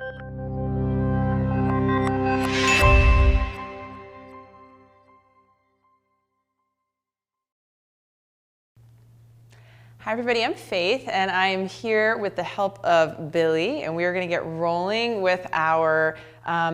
Hi everybody, I'm Faith and I'm here with the help of Billy, and we are going to get rolling with our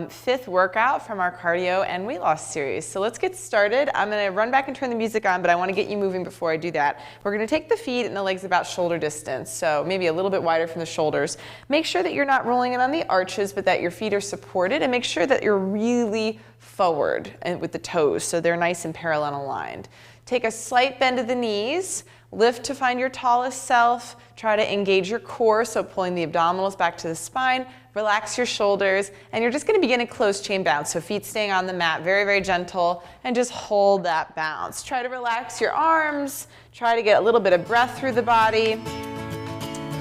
fifth workout from our cardio and weight loss series. So let's get started. I'm going to run back and turn the music on, but I want to get you moving before I do that. We're going to take the feet and the legs about shoulder distance, so maybe a little bit wider from the shoulders. Make sure that you're not rolling it on the arches, but that your feet are supported, and make sure that you're really forward and with the toes so they're nice and parallel and aligned. Take a slight bend of the knees. Lift to find your tallest self. Try to engage your core, so pulling the abdominals back to the spine. Relax your shoulders, and you're just going to begin a closed chain bounce. So feet staying on the mat, very, very gentle, and just hold that bounce. Try to relax your arms. Try to get a little bit of breath through the body.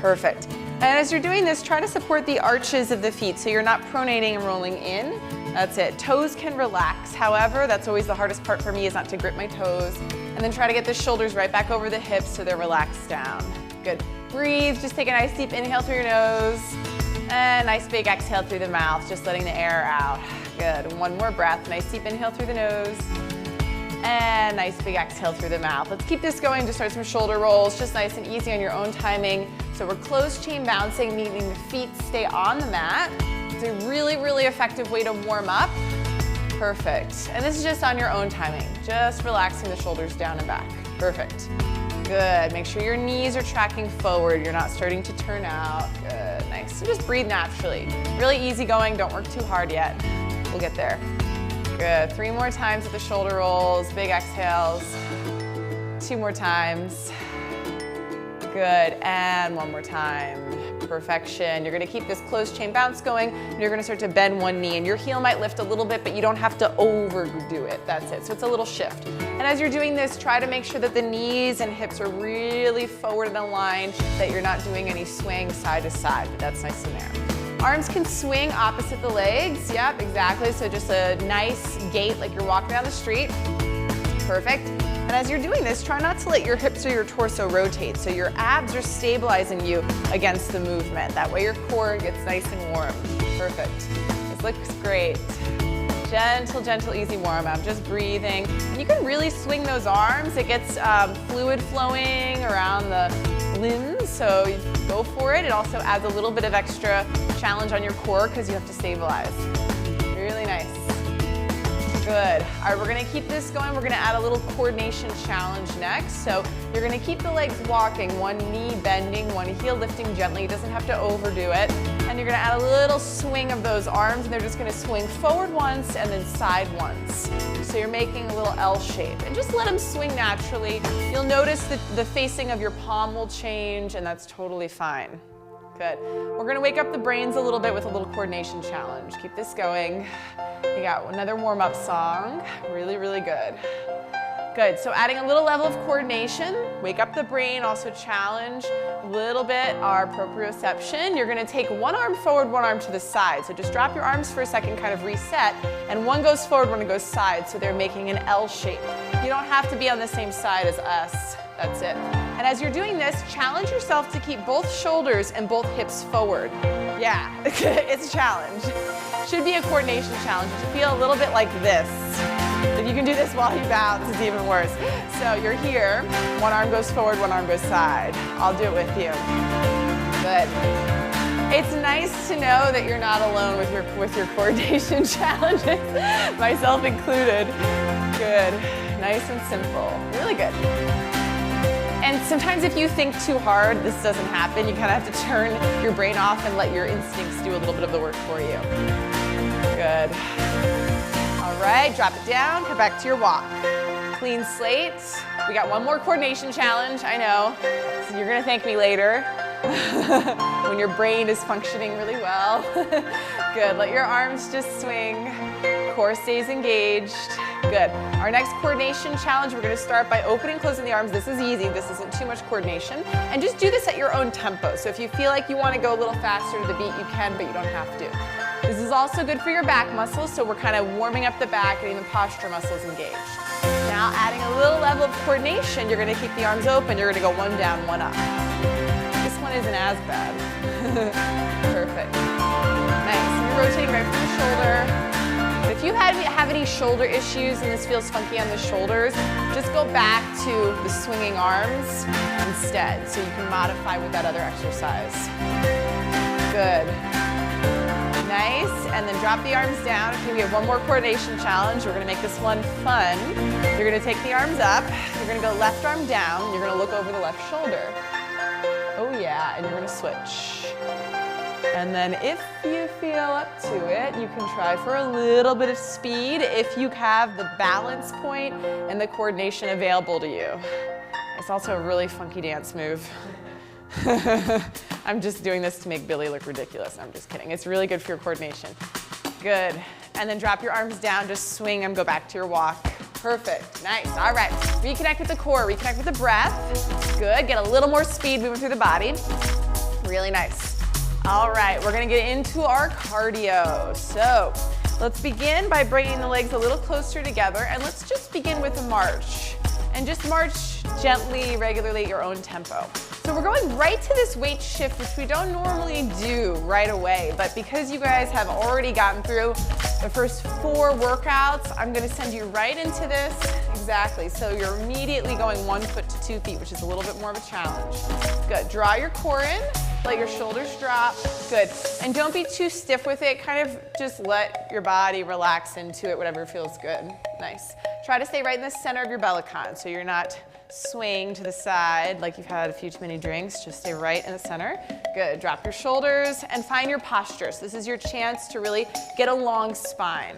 Perfect. And as you're doing this, try to support the arches of the feet so you're not pronating and rolling in. That's it. Toes can relax. However, that's always the hardest part for me, is not to grip my toes. And then try to get the shoulders right back over the hips so they're relaxed down. Good. Breathe. Just take a nice deep inhale through your nose. And nice big exhale through the mouth, just letting the air out. Good. One more breath. Nice deep inhale through the nose. And nice big exhale through the mouth. Let's keep this going. Just start some shoulder rolls, just nice and easy on your own timing. So we're closed chain bouncing, meaning the feet stay on the mat. It's a really, really effective way to warm up. Perfect. And this is just on your own timing. Just relaxing the shoulders down and back. Perfect. Good. Make sure your knees are tracking forward. You're not starting to turn out. Good. Nice. So just breathe naturally. Really easy going. Don't work too hard yet. We'll get there. Good. 3 more times with the shoulder rolls. Big exhales. 2 more times. Good. And 1 more time. Perfection. You're going to keep this closed chain bounce going, and you're going to start to bend one knee, and your heel might lift a little bit, but you don't have to overdo it. That's it. So it's a little shift. And as you're doing this, try to make sure that the knees and hips are really forward and aligned, that you're not doing any swaying side to side, but that's nice and there. Arms can swing opposite the legs. Yep, exactly. So just a nice gait like you're walking down the street. Perfect. And as you're doing this, try not to let your hips or your torso rotate. So your abs are stabilizing you against the movement. That way your core gets nice and warm. Perfect. This looks great. Gentle, gentle, easy warm up. Just breathing. And you can really swing those arms. It gets fluid flowing around the limbs. So go for it. It also adds a little bit of extra challenge on your core because you have to stabilize. Really nice. Good. All right, we're going to keep this going. We're going to add a little coordination challenge next. So you're going to keep the legs walking, one knee bending, one heel lifting gently. It doesn't have to overdo it. And you're going to add a little swing of those arms, and they're just going to swing forward once and then side once. So you're making a little L shape. And just let them swing naturally. You'll notice that the facing of your palm will change, and that's totally fine. Good. We're going to wake up the brains a little bit with a little coordination challenge. Keep this going. You got another warm-up song. Really, really good. Good. So adding a little level of coordination. Wake up the brain. Also challenge a little bit our proprioception. You're going to take one arm forward, one arm to the side. So just drop your arms for a second, kind of reset. And one goes forward, one goes side. So they're making an L shape. You don't have to be on the same side as us. That's it. And as you're doing this, challenge yourself to keep both shoulders and both hips forward. Yeah, it's a challenge. Should be a coordination challenge. You should feel a little bit like this. If you can do this while you bounce, it's even worse. So you're here, one arm goes forward, one arm goes side. I'll do it with you. Good. It's nice to know that you're not alone with your coordination challenges, myself included. Good. Nice and simple. Really good. And sometimes if you think too hard, this doesn't happen. You kind of have to turn your brain off and let your instincts do a little bit of the work for you. Good. All right, drop it down, come back to your walk. Clean slate. We got one more coordination challenge, I know. So you're gonna thank me later when your brain is functioning really well. Good, let your arms just swing. Core stays engaged. Good. Our next coordination challenge, we're going to start by opening and closing the arms. This is easy. This isn't too much coordination. And just do this at your own tempo. So if you feel like you want to go a little faster to the beat, you can, but you don't have to. This is also good for your back muscles, so we're kind of warming up the back, getting the posture muscles engaged. Now adding a little level of coordination, you're going to keep the arms open. You're going to go one down, one up. This one isn't as bad. Perfect. Nice. shoulder. If you have any shoulder issues and this feels funky on the shoulders, just go back to the swinging arms instead, so you can modify with that other exercise. Good. Nice, and then drop the arms down. Okay, we have one more coordination challenge. We're gonna make this one fun. You're gonna take the arms up. You're gonna go left arm down. You're gonna look over the left shoulder. Oh yeah, and you're gonna switch. And then if you feel up to it, you can try for a little bit of speed if you have the balance point and the coordination available to you. It's also a really funky dance move. I'm just doing this to make Billy look ridiculous. I'm just kidding. It's really good for your coordination. Good. And then drop your arms down, just swing them, go back to your walk. Perfect. Nice. All right. Reconnect with the core, reconnect with the breath. Good. Get a little more speed moving through the body. Really nice. All right, we're gonna get into our cardio. So let's begin by bringing the legs a little closer together, and let's just begin with a march. And just march gently, regularly at your own tempo. So we're going right to this weight shift, which we don't normally do right away, but because you guys have already gotten through the first 4 workouts, I'm gonna send you right into this. Exactly, so you're immediately going 1 foot to 2 feet, which is a little bit more of a challenge. Good, draw your core in. Let your shoulders drop. Good. And don't be too stiff with it. Kind of just let your body relax into it, whatever feels good. Nice. Try to stay right in the center of your bellicon so you're not swaying to the side like you've had a few too many drinks. Just stay right in the center. Good. Drop your shoulders and find your posture. So this is your chance to really get a long spine.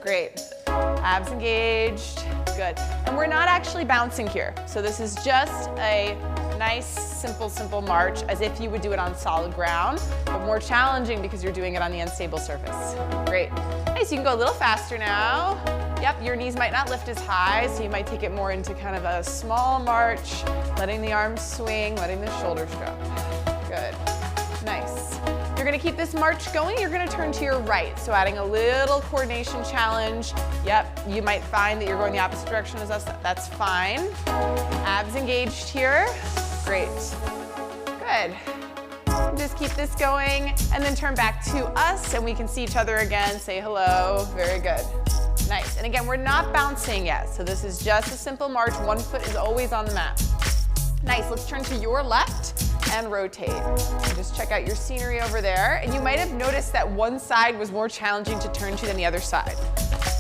Great. Abs engaged. Good. And we're not actually bouncing here. So this is just a nice, simple march as if you would do it on solid ground, but more challenging because you're doing it on the unstable surface. Great. Nice, you can go a little faster now. Yep, your knees might not lift as high, so you might take it more into kind of a small march, letting the arms swing, letting the shoulders drop. Good. Nice. You're gonna keep this march going. You're gonna turn to your right, so adding a little coordination challenge. Yep, you might find that you're going the opposite direction as us. That's fine. Abs engaged here. Great. Good. Just keep this going and then turn back to us and we can see each other again. Say hello. Very good. Nice. And again, we're not bouncing yet, so this is just a simple march. 1 foot is always on the mat. Nice. Let's turn to your left and rotate. And just check out your scenery over there. And you might have noticed that one side was more challenging to turn to than the other side.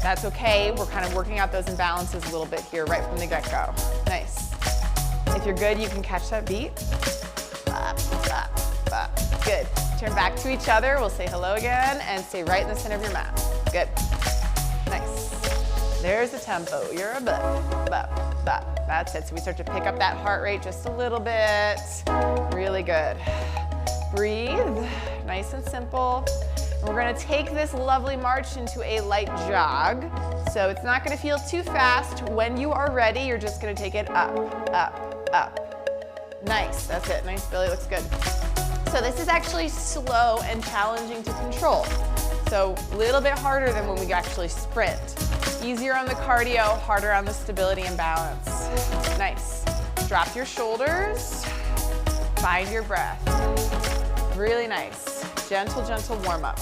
That's okay. We're kind of working out those imbalances a little bit here right from the get-go. Nice. If you're good, you can catch that beat. Bop, bop, bop. Good. Turn back to each other. We'll say hello again and stay right in the center of your mat. Good. Nice. There's the tempo. You're a bop, bop, bop. That's it. So we start to pick up that heart rate just a little bit. Really good. Breathe. Nice and simple. And we're going to take this lovely march into a light jog. So it's not going to feel too fast. When you are ready, you're just going to take it up, up, up. Nice. That's it. Nice, Billy. Looks good. So this is actually slow and challenging to control. So a little bit harder than when we actually sprint. Easier on the cardio, harder on the stability and balance. Nice. Drop your shoulders. Find your breath. Really nice. Gentle, gentle warm up.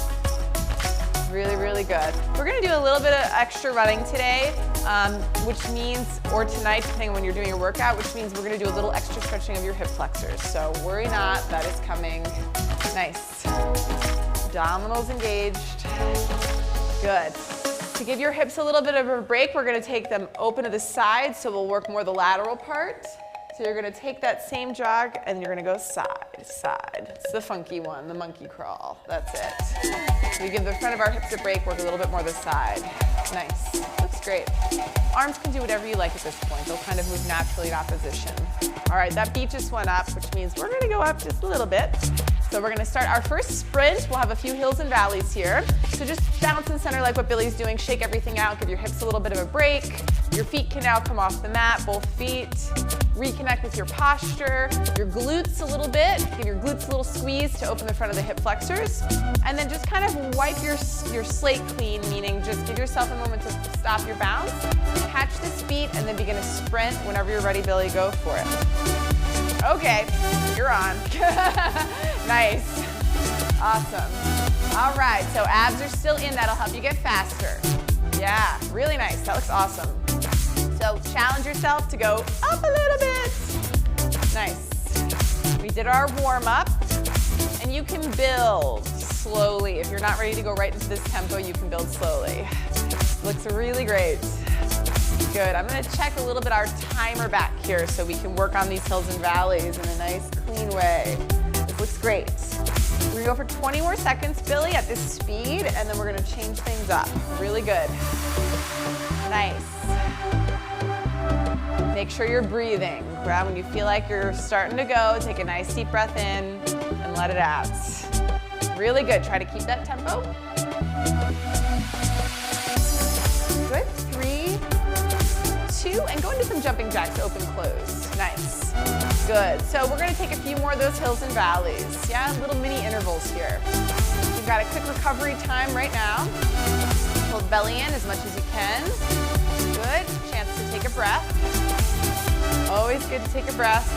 Really, really good. We're gonna do a little bit of extra running today, which means, or tonight, depending on when you're doing your workout, which means we're gonna do a little extra stretching of your hip flexors. So worry not, that is coming. Nice. Abdominals engaged. Good. To give your hips a little bit of a break, we're gonna take them open to the side, so we'll work more the lateral part. So you're gonna take that same jog and you're gonna go side, side. It's the funky one, the monkey crawl. That's it. We give the front of our hips a break, work a little bit more the side. Nice, looks great. Arms can do whatever you like at this point. They'll kind of move naturally in opposition. All right, that beat just went up, which means we're gonna go up just a little bit. So we're gonna start our first sprint. We'll have a few hills and valleys here. So just bounce in center like what Billy's doing. Shake everything out, give your hips a little bit of a break. Your feet can now come off the mat, both feet. Reconnect with your posture, your glutes a little bit. Give your glutes a little squeeze to open the front of the hip flexors. And then just kind of wipe your slate clean, meaning just give yourself a moment to stop your bounce, catch this beat, and then begin to sprint. Whenever you're ready, Billy, go for it. Okay, you're on. Nice. Awesome. All right, so abs are still in. That'll help you get faster. Yeah, really nice. That looks awesome. So challenge yourself to go up a little bit. Nice. We did our warm-up, and you can build slowly. If you're not ready to go right into this tempo, you can build slowly. Looks really great. Good. I'm going to check a little bit our timer back here so we can work on these hills and valleys in a nice, clean way. This looks great. We're going to go for 20 more seconds, Billy, at this speed, and then we're going to change things up. Really good. Nice. Make sure you're breathing. When you feel like you're starting to go, take a nice deep breath in and let it out. Really good. Try to keep that tempo. Good. 3, 2, and go into some jumping jacks, open, close. Nice. Good. So we're going to take a few more of those hills and valleys. Yeah, little mini intervals here. You've got a quick recovery time right now. Hold belly in as much as you can. Good. Chance to take a breath. Always good to take a breath.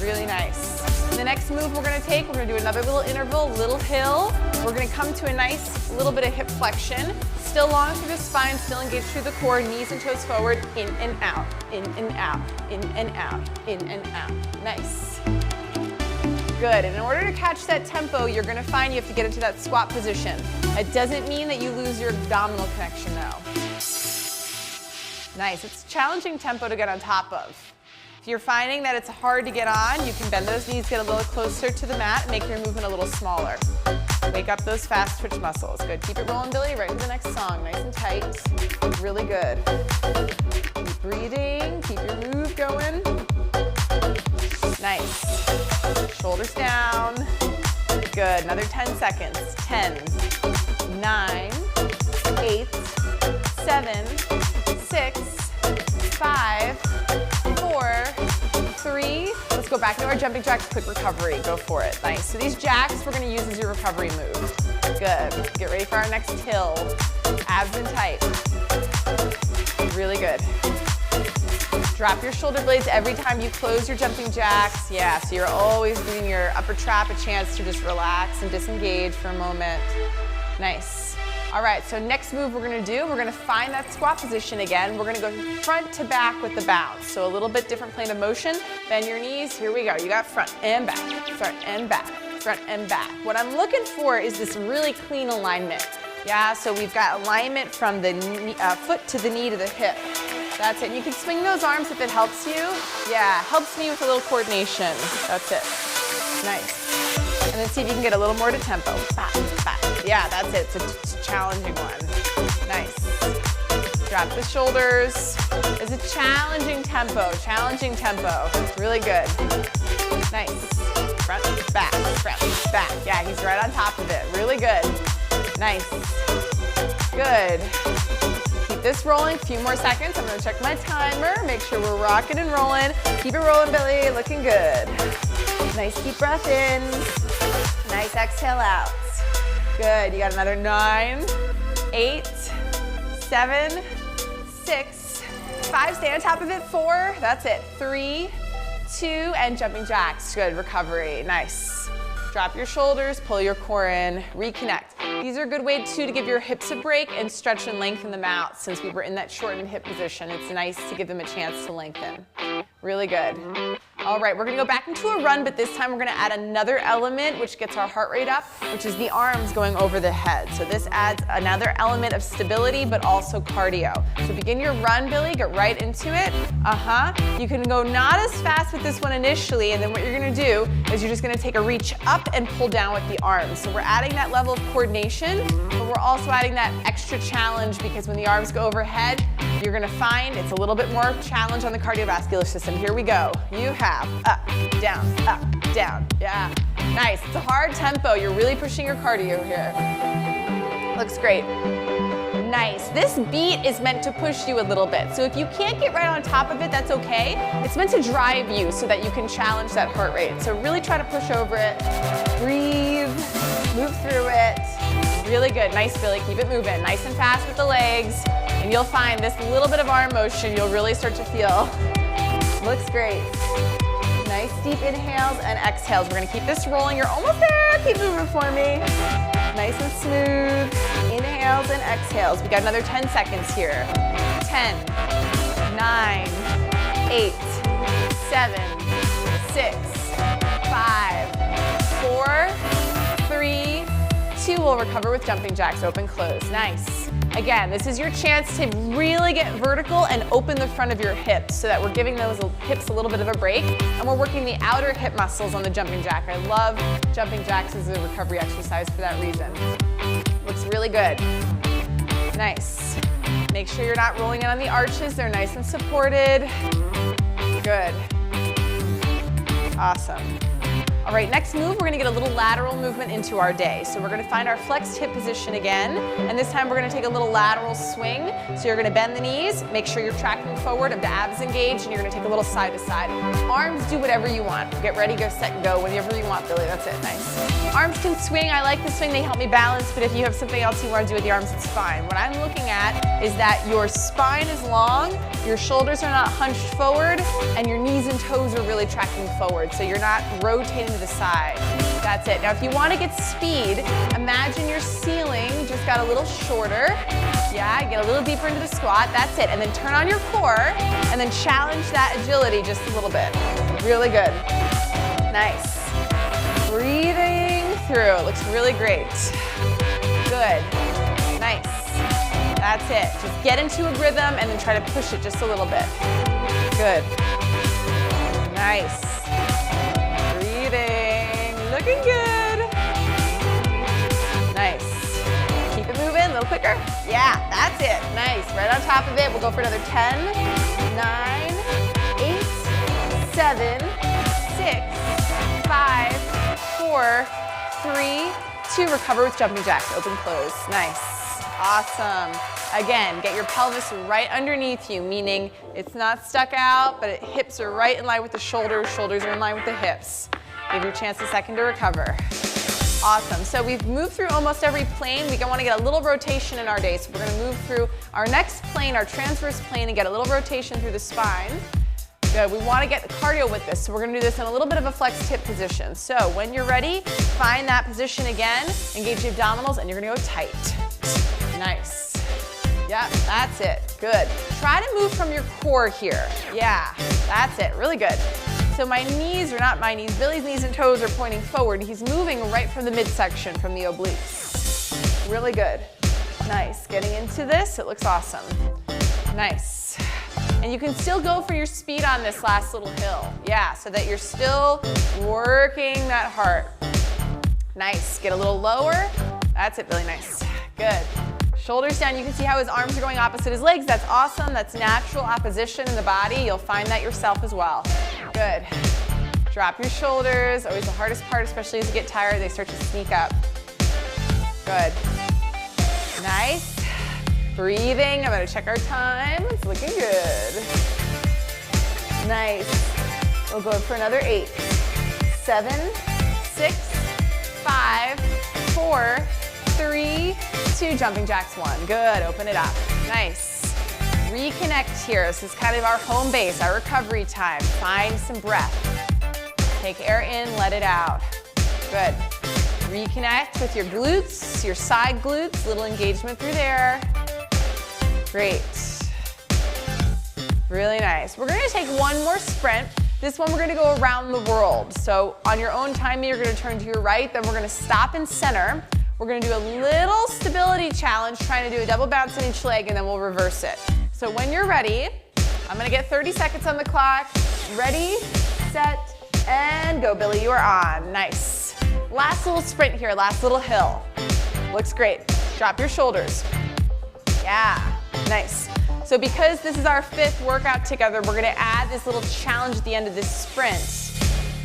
Really nice. The next move we're going to take, we're going to do another little interval, little hill. We're going to come to a nice little bit of hip flexion. Still long through the spine, still engaged through the core, knees and toes forward, in and out, in and out, in and out, in and out. Nice. Good. And in order to catch that tempo, you're going to find you have to get into that squat position. It doesn't mean that you lose your abdominal connection though. Nice. It's a challenging tempo to get on top of. If you're finding that it's hard to get on, you can bend those knees, get a little closer to the mat, and make your movement a little smaller. Wake up those fast twitch muscles. Good. Keep it rolling, Billy, right into the next song. Nice and tight. Really good. Keep breathing. Keep your move going. Nice. Shoulders down. Good. Another 10 seconds. 10, 9, 8, 7, 6, 5, 4, 3. Let's go back into our jumping jacks, quick recovery. Go for it. Nice. So these jacks we're going to use as your recovery move. Good. Get ready for our next hill. Abs in tight. Really good. Drop your shoulder blades every time you close your jumping jacks. Yeah, so you're always giving your upper trap a chance to just relax and disengage for a moment. Nice. All right, so next move we're going to do, we're going to find that squat position again. We're going to go front to back with the bounce. So a little bit different plane of motion. Bend your knees. Here we go. You got front and back, front and back, front and back. What I'm looking for is this really clean alignment. Yeah, so we've got alignment from the knee, foot to the knee to the hip. That's it. You can swing those arms if it helps you. Yeah, helps me with a little coordination. That's it. Nice. And then see if you can get a little more to tempo. Back, back. Yeah, that's it. It's a challenging one. Nice. Drop the shoulders. It's a challenging tempo. Really good. Nice. Front, back, front, back. Yeah, he's right on top of it. Really good. Nice. Good. Keep this rolling. A few more seconds. I'm going to check my timer. Make sure we're rocking and rolling. Keep it rolling, Billy. Looking good. Nice deep breath in. Nice exhale out. Good. You got another 9, 8, 7, 6, 5. Stay on top of it. 4. That's it. 3, 2, and jumping jacks. Good. Recovery. Nice. Drop your shoulders, pull your core in, reconnect. These are a good way too to give your hips a break and stretch and lengthen them out. Since we were in that shortened hip position, it's nice to give them a chance to lengthen. Really good. All right, we're gonna go back into a run, but this time we're gonna add another element which gets our heart rate up, which is the arms going over the head. So this adds another element of stability, but also cardio. So begin your run, Billy, get right into it. You can go not as fast with this one initially, and then what you're gonna do is you're just gonna take a reach up and pull down with the arms. So we're adding that level of coordination, but we're also adding that extra challenge because when the arms go overhead, you're gonna find it's a little bit more challenge on the cardiovascular system. Here we go. You have up, down, yeah. Nice, it's a hard tempo. You're really pushing your cardio here. Looks great. Nice. This beat is meant to push you a little bit. So if you can't get right on top of it, that's okay. It's meant to drive you so that you can challenge that heart rate. So really try to push over it. Breathe, move through it. Really good. Nice, Billy. Keep it moving. Nice and fast with the legs. And you'll find this little bit of arm motion you'll really start to feel. Looks great. Nice deep inhales and exhales. We're gonna keep this rolling. You're almost there. Keep moving for me. Nice and smooth. Inhales and exhales. We got another 10 seconds here. 10, 9, 8, 7, 6, 5, 4, 3, 2. We'll recover with jumping jacks, open, close. Nice. Again, this is your chance to really get vertical and open the front of your hips so that we're giving those hips a little bit of a break, and we're working the outer hip muscles on the jumping jack. I love jumping jacks as a recovery exercise for that reason. Looks really good. Nice. Make sure you're not rolling in on the arches. They're nice and supported. Good. Awesome. All right, next move, we're gonna get a little lateral movement into our day. So we're gonna find our flexed hip position again, and this time we're gonna take a little lateral swing. So you're gonna bend the knees, make sure you're tracking forward, of the abs engaged, and you're gonna take a little side to side. Arms, do whatever you want. Get ready, go, set, go, whenever you want, Billy, that's it, nice. Arms can swing, I like the swing, they help me balance, but if you have something else you wanna do with the arms, it's fine. What I'm looking at is that your spine is long, your shoulders are not hunched forward, and your knees and toes are really tracking forward, so you're not rotating to the side. That's it. Now if you want to get speed, imagine your ceiling just got a little shorter. Yeah, get a little deeper into the squat. That's it. And then turn on your core and then challenge that agility just a little bit. Really good. Nice. Breathing through. It looks really great. Good. Nice. That's it. Just get into a rhythm and then try to push it just a little bit. Good. Nice. Looking good. Nice. Keep it moving, a little quicker. Yeah, that's it. Nice. Right on top of it. We'll go for another 10, 9, 8, 7, 6, 5, 4, 3, 2. Recover with jumping jacks. Open, close. Nice. Awesome. Again, get your pelvis right underneath you, meaning it's not stuck out, but hips are right in line with the shoulders. Shoulders are in line with the hips. Give your chance a second to recover. Awesome. So we've moved through almost every plane. We want to get a little rotation in our day. So we're going to move through our next plane, our transverse plane, and get a little rotation through the spine. Good. We want to get the cardio with this. So we're going to do this in a little bit of a flexed hip position. So when you're ready, find that position again, engage the abdominals, and you're going to go tight. Nice. Yep, that's it. Good. Try to move from your core here. Yeah, that's it. Really good. So my knees, or not my knees, Billy's knees and toes are pointing forward. He's moving right from the midsection, from the obliques. Really good. Nice. Getting into this, it looks awesome. Nice. And you can still go for your speed on this last little hill. Yeah, so that you're still working that heart. Nice. Get a little lower. That's it, Billy. Nice. Good. Shoulders down. You can see how his arms are going opposite his legs. That's awesome. That's natural opposition in the body. You'll find that yourself as well. Good. Drop your shoulders. Always the hardest part, especially as you get tired, they start to sneak up. Good. Nice. Breathing. I'm going to check our time. It's looking good. Nice. We'll go for another 8, 7, 6, 5, 4, 3, 2, jumping jacks, 1. Good, open it up. Nice. Reconnect here. This is kind of our home base, our recovery time. Find some breath. Take air in, let it out. Good. Reconnect with your glutes, your side glutes, little engagement through there. Great. Really nice. We're gonna take one more sprint. This one we're gonna go around the world. So on your own time, you're gonna turn to your right, then we're gonna stop in center. We're gonna do a little stability challenge, trying to do a double bounce in each leg, and then we'll reverse it. So when you're ready, I'm gonna get 30 seconds on the clock. Ready, set, and go. Billy, you are on. Nice. Last little sprint here, last little hill. Looks great. Drop your shoulders. Yeah, nice. So because this is our 5th workout together, we're gonna add this little challenge at the end of this sprint.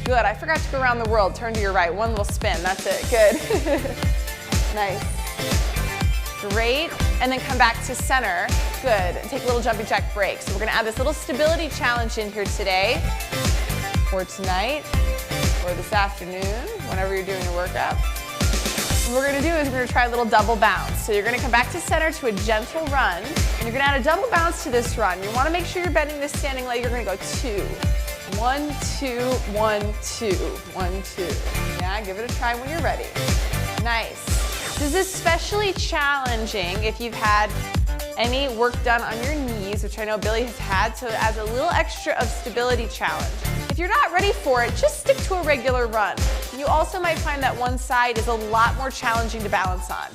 Good, I forgot to go around the world. Turn to your right, one little spin, that's it, good. Nice. Great, and then come back to center. Good, and take a little jumping jack break. So we're gonna add this little stability challenge in here today, or tonight, or this afternoon, whenever you're doing your workout. What we're gonna do is we're gonna try a little double bounce. So you're gonna come back to center to a gentle run, and you're gonna add a double bounce to this run. You wanna make sure you're bending this standing leg. You're gonna go 2, 1, 2, 1, 2, 1, 2. Yeah, give it a try when you're ready. Nice. This is especially challenging if you've had any work done on your knees, which I know Billy has had, so as a little extra of stability challenge. If you're not ready for it, just stick to a regular run. You also might find that one side is a lot more challenging to balance on.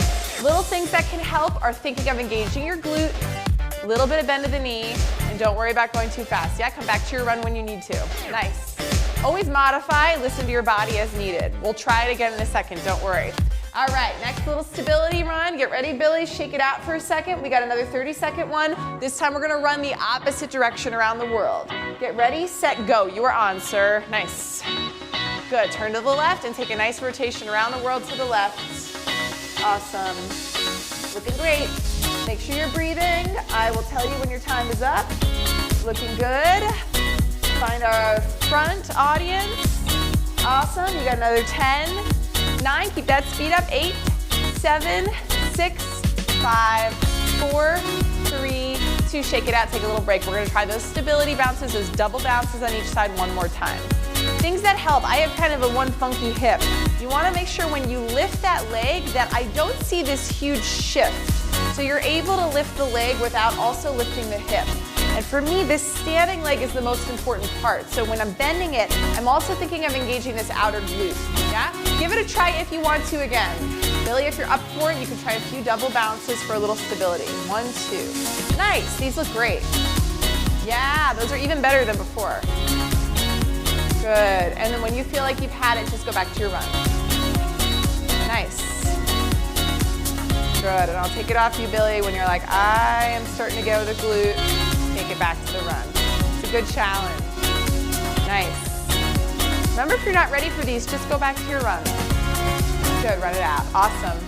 Little things that can help are thinking of engaging your glute, a little bit of bend of the knee, and don't worry about going too fast. Yeah, come back to your run when you need to. Nice. Always modify, listen to your body as needed. We'll try it again in a second, don't worry. All right, next little stability run. Get ready, Billy, shake it out for a second. We got another 30-second one. This time we're gonna run the opposite direction around the world. Get ready, set, go. You are on, sir. Nice. Good, turn to the left and take a nice rotation around the world to the left. Awesome. Looking great. Make sure you're breathing. I will tell you when your time is up. Looking good. Find our front audience. Awesome, you got another 10. 9, keep that speed up. 8, 7, 6, 5, 4, 3, 2. Shake it out, take a little break. We're gonna try those stability bounces, those double bounces on each side one more time. Things that help, I have kind of a one funky hip. You wanna make sure when you lift that leg that I don't see this huge shift. So you're able to lift the leg without also lifting the hip. And for me, this standing leg is the most important part. So when I'm bending it, I'm also thinking of engaging this outer glute, yeah? Give it a try if you want to again. Billy, if you're up for it, you can try a few double bounces for a little stability. 1, 2. Nice, these look great. Yeah, those are even better than before. Good, and then when you feel like you've had it, just go back to your run. Nice. Good, and I'll take it off you, Billy, when you're like, I am starting to go to the glute. Take it back to the run. It's a good challenge. Nice. Remember, if you're not ready for these, just go back to your run. Good, run it out. Awesome.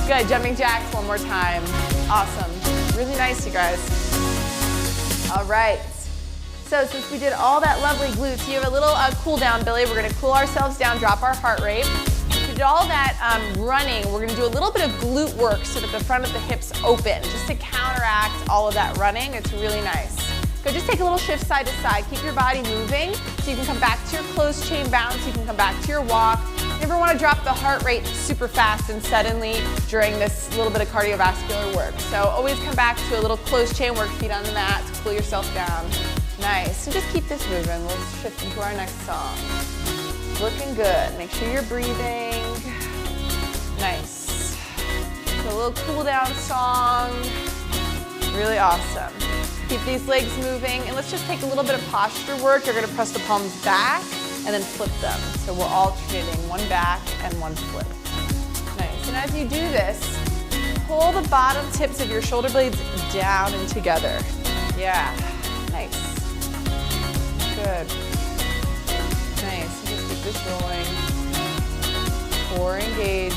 Good, jumping jacks one more time. Awesome. Really nice, you guys. All right. So since we did all that lovely glutes, you have a little cool down, Billy. We're gonna cool ourselves down, drop our heart rate. We did all that running. We're gonna do a little bit of glute work so that the front of the hips open, just to counteract all of that running. It's really nice. Go, just take a little shift side to side. Keep your body moving so you can come back to your closed chain bounce. You can come back to your walk. You never want to drop the heart rate super fast and suddenly during this little bit of cardiovascular work. So always come back to a little closed chain work, feet on the mat to cool yourself down. Nice. So just keep this moving. We'll shift into our next song. Looking good. Make sure you're breathing. Nice. So a little cool down song. Really awesome. Keep these legs moving, and let's just take a little bit of posture work. You're gonna press the palms back and then flip them. So we're alternating one back and one flip. Nice, and as you do this, pull the bottom tips of your shoulder blades down and together. Yeah, nice. Good. Nice, just keep this rolling. Core engaged.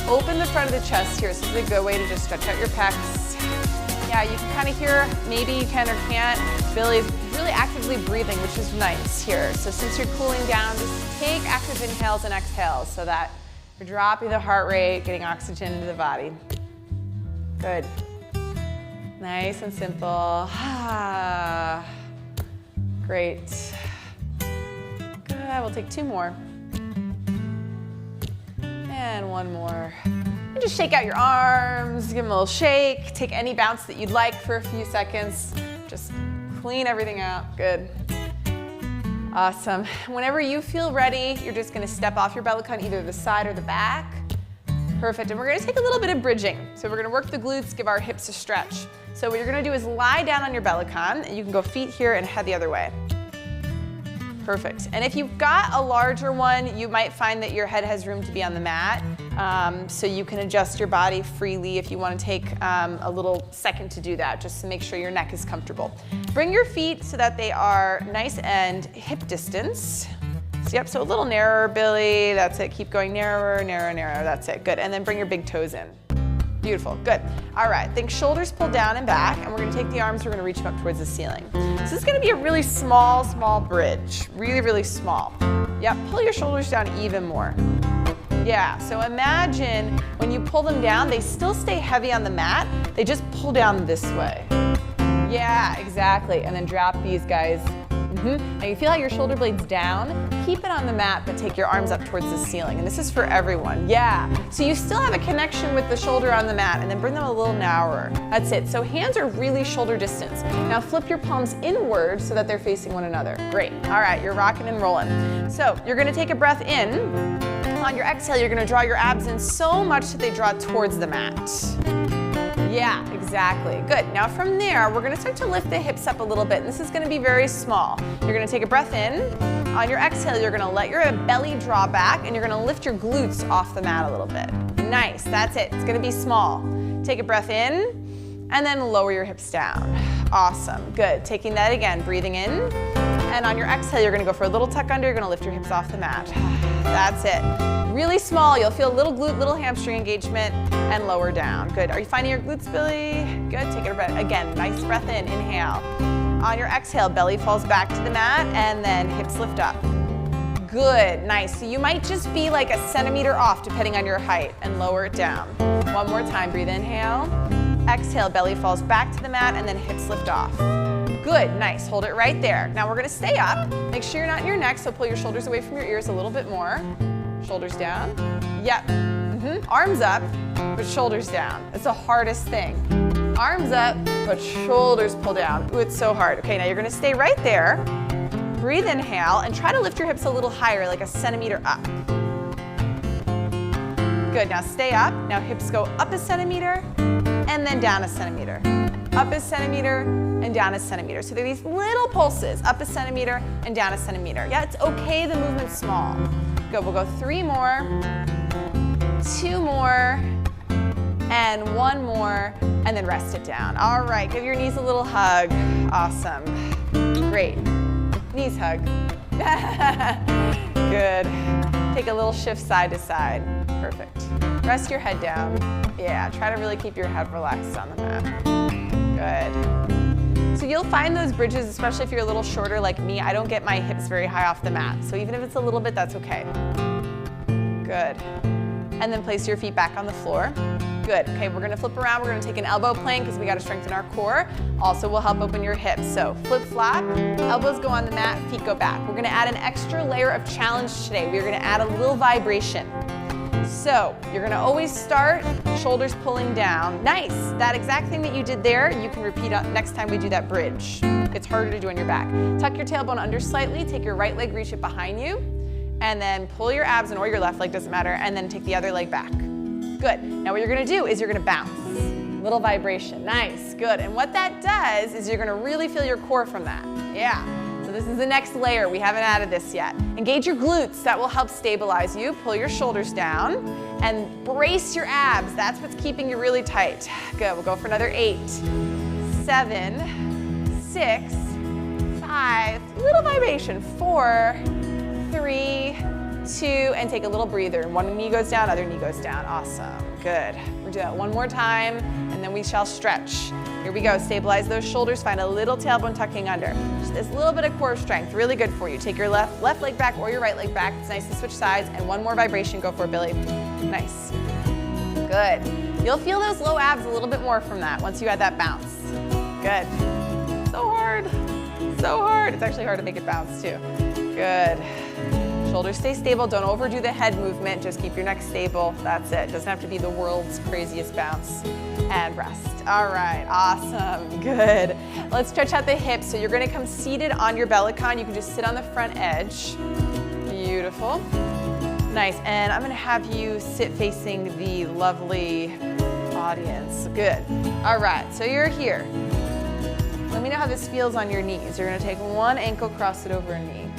Open the front of the chest here. This is a good way to just stretch out your pecs. Yeah, you can kind of hear, maybe you can or can't, Billy's really actively breathing, which is nice here. So since you're cooling down, just take active inhales and exhales so that you're dropping the heart rate, getting oxygen into the body. Good. Nice and simple. Great. Good, we'll take 2 more. And 1 more. And just shake out your arms, give them a little shake. Take any bounce that you'd like for a few seconds. Just clean everything out. Good. Awesome. Whenever you feel ready, you're just gonna step off your Bellicon, either the side or the back. Perfect, and we're gonna take a little bit of bridging. So we're gonna work the glutes, give our hips a stretch. So what you're gonna do is lie down on your Bellicon, and you can go feet here and head the other way. Perfect. And if you've got a larger one, you might find that your head has room to be on the mat. So you can adjust your body freely if you want to take a little second to do that, just to make sure your neck is comfortable. Bring your feet so that they are nice and hip distance. So, yep, so a little narrower, Billy. That's it. Keep going narrower, narrower, narrower. That's it. Good. And then bring your big toes in. Beautiful, good. All right, think shoulders pull down and back, and we're gonna take the arms, we're gonna reach them up towards the ceiling. So this is gonna be a really small, small bridge. Really, really small. Yep, pull your shoulders down even more. Yeah, so imagine when you pull them down, they still stay heavy on the mat, they just pull down this way. Yeah, exactly, and then drop these guys Now you feel how your shoulder blade's down? Keep it on the mat, but take your arms up towards the ceiling. And this is for everyone. Yeah. So you still have a connection with the shoulder on the mat, and then bring them a little narrower. That's it. So hands are really shoulder distance. Now flip your palms inward so that they're facing one another. Great. All right, you're rocking and rolling. So you're gonna take a breath in. On your exhale, you're gonna draw your abs in so much that they draw towards the mat. Yeah, exactly. Good. Now from there, we're gonna start to lift the hips up a little bit. And this is gonna be very small. You're gonna take a breath in. On your exhale, you're gonna let your belly draw back and you're gonna lift your glutes off the mat a little bit. Nice, that's it. It's gonna be small. Take a breath in and then lower your hips down. Awesome, good. Taking that again, breathing in. And on your exhale, you're gonna go for a little tuck under. You're gonna lift your hips off the mat. That's it. Really small. You'll feel a little glute, little hamstring engagement, and lower down. Good. Are you finding your glutes, Billy? Good. Take a breath. Again, nice breath in. Inhale. On your exhale, belly falls back to the mat, and then hips lift up. Good. Nice. So you might just be like a centimeter off, depending on your height, and lower it down. One more time. Breathe. Inhale. Exhale. Belly falls back to the mat, and then hips lift off. Good, nice, hold it right there. Now we're gonna stay up. Make sure you're not in your neck, so pull your shoulders away from your ears a little bit more. Shoulders down, yep. Arms up, but shoulders down. It's the hardest thing. Arms up, but shoulders pull down. Ooh, it's so hard. Okay, now you're gonna stay right there. Breathe, inhale, and try to lift your hips a little higher, like a centimeter up. Good, now stay up. Now hips go up a centimeter, and then down a centimeter. Up a centimeter, and down a centimeter. So there are these little pulses, up a centimeter and down a centimeter. Yeah, it's okay, the movement's small. Good, we'll go 3 more, 2 more, and 1 more, and then rest it down. All right, give your knees a little hug. Awesome, great. Knees hug. Good. Take a little shift side to side. Perfect. Rest your head down. Yeah, try to really keep your head relaxed on the mat. Good. So you'll find those bridges, especially if you're a little shorter like me, I don't get my hips very high off the mat. So even if it's a little bit, that's okay. Good. And then place your feet back on the floor. Good. Okay, we're gonna flip around. We're gonna take an elbow plank because we gotta strengthen our core. Also will help open your hips. So flip flop, elbows go on the mat, feet go back. We're gonna add an extra layer of challenge today. We're gonna add a little vibration. So you're gonna always start, shoulders pulling down. Nice, that exact thing that you did there, you can repeat next time we do that bridge. It's harder to do on your back. Tuck your tailbone under slightly, take your right leg, reach it behind you, and then pull your abs in, or your left leg, doesn't matter, and then take the other leg back. Good, now what you're gonna do is you're gonna bounce. Little vibration, nice, good. And what that does is you're gonna really feel your core from that, yeah. So this is the next layer, we haven't added this yet. Engage your glutes, that will help stabilize you. Pull your shoulders down and brace your abs. That's what's keeping you really tight. Good, we'll go for another 8, 7, 6, 5, little vibration, 4, 3, 2, and take a little breather. One knee goes down, other knee goes down. Awesome, good. We'll do that one more time, and then we shall stretch. Here we go, stabilize those shoulders, find a little tailbone tucking under. Just this little bit of core strength, really good for you. Take your left leg back or your right leg back. It's nice to switch sides, and one more vibration, go for it, Billy. Nice, good. You'll feel those low abs a little bit more from that once you add that bounce. Good, so hard, so hard. It's actually hard to make it bounce too. Good. Shoulders stay stable, don't overdo the head movement, just keep your neck stable, that's it. Doesn't have to be the world's craziest bounce. And rest. All right, awesome, good. Let's stretch out the hips. So you're gonna come seated on your bellicon. You can just sit on the front edge. Beautiful. Nice, and I'm gonna have you sit facing the lovely audience. Good. All right, so you're here. Let me know how this feels on your knees. You're gonna take one ankle, cross it over a knee.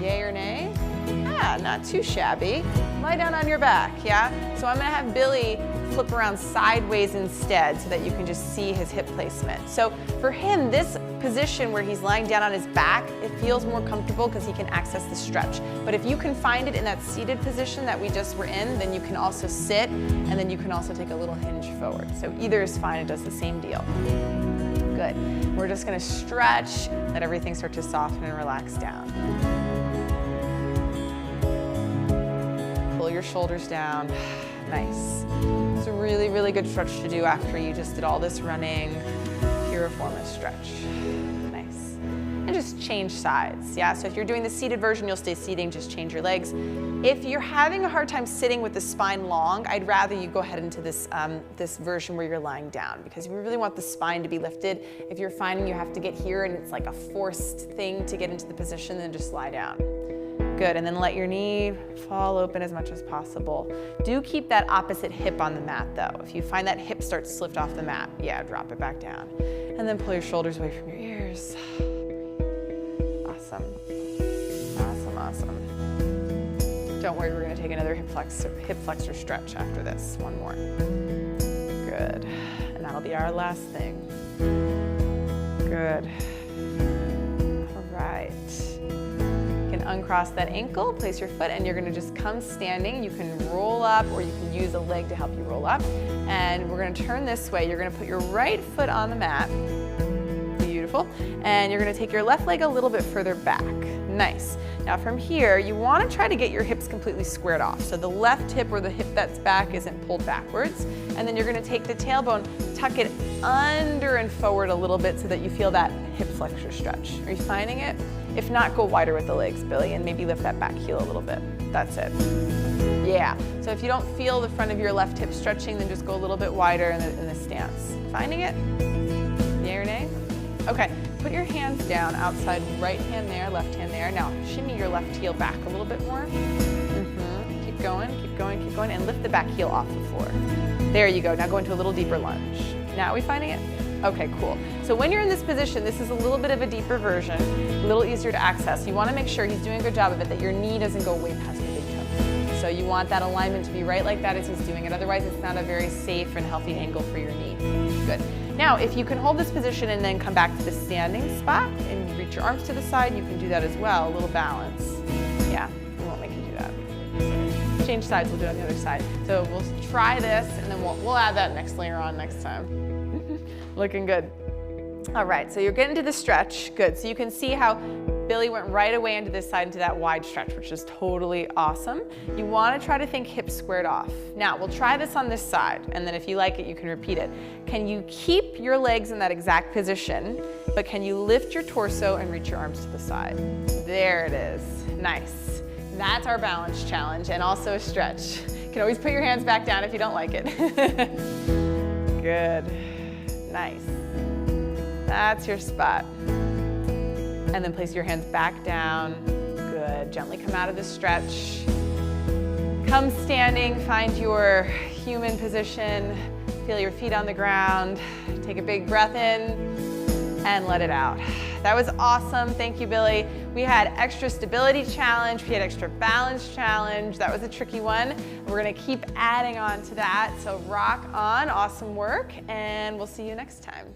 Yay or nay? Yeah, not too shabby. Lie down on your back, yeah? So I'm gonna have Billy flip around sideways instead so that you can just see his hip placement. So for him, this position where he's lying down on his back, it feels more comfortable because he can access the stretch. But if you can find it in that seated position that we just were in, then you can also sit, and then you can also take a little hinge forward. So either is fine, it does the same deal. Good. We're just gonna stretch, let everything start to soften and relax down. Pull your shoulders down. Nice. It's a really, really good stretch to do after you just did all this running. Piriformis stretch. Nice. And just change sides. Yeah, so if you're doing the seated version, you'll stay seating, just change your legs. If you're having a hard time sitting with the spine long, I'd rather you go ahead into this, this version where you're lying down, because we really want the spine to be lifted. If you're finding you have to get here and it's like a forced thing to get into the position, then just lie down. Good, and then let your knee fall open as much as possible. Do keep that opposite hip on the mat though. If you find that hip starts to lift off the mat, yeah, drop it back down. And then pull your shoulders away from your ears. Awesome, awesome, awesome. Don't worry, we're gonna take another hip flexor stretch after this. One more. Good, and that'll be our last thing. Good, all right. Uncross that ankle, place your foot, and you're gonna just come standing. You can roll up or you can use a leg to help you roll up. And we're gonna turn this way. You're gonna put your right foot on the mat. Beautiful. And you're gonna take your left leg a little bit further back. Nice. Now from here, you wanna try to get your hips completely squared off. So the left hip or the hip that's back isn't pulled backwards. And then you're gonna take the tailbone, tuck it under and forward a little bit so that you feel that hip flexor stretch. Are you finding it? If not, go wider with the legs, Billy, and maybe lift that back heel a little bit. That's it. Yeah, so if you don't feel the front of your left hip stretching, then just go a little bit wider in the stance. Finding it? Yay or nay? Okay, put your hands down, outside right hand there, left hand there. Now, shimmy your left heel back a little bit more. Keep going, keep going, keep going, and lift the back heel off the floor. There you go, now go into a little deeper lunge. Now, are we finding it? Okay, cool. So when you're in this position, this is a little bit of a deeper version, a little easier to access. You want to make sure he's doing a good job of it, that your knee doesn't go way past your big toe. So you want that alignment to be right like that as he's doing it. Otherwise, it's not a very safe and healthy angle for your knee. Good. Now, if you can hold this position and then come back to the standing spot and reach your arms to the side, you can do that as well. A little balance. Yeah, we won't make you do that. Change sides, we'll do it on the other side. So we'll try this, and then we'll add that later on next time. Looking good. All right, so you're getting to the stretch. Good, so you can see how Billy went right away into this side, into that wide stretch, which is totally awesome. You wanna try to think hips squared off. Now, we'll try this on this side, and then if you like it, you can repeat it. Can you keep your legs in that exact position, but can you lift your torso and reach your arms to the side? There it is, nice. That's our balance challenge, and also a stretch. You can always put your hands back down if you don't like it. Good. Nice. That's your spot. And then place your hands back down. Good. Gently come out of the stretch. Come standing, find your human position. Feel your feet on the ground. Take a big breath in and let it out. That was awesome. Thank you, Billy. We had extra stability challenge. We had extra balance challenge. That was a tricky one. We're gonna keep adding on to that. So rock on, awesome work, and we'll see you next time.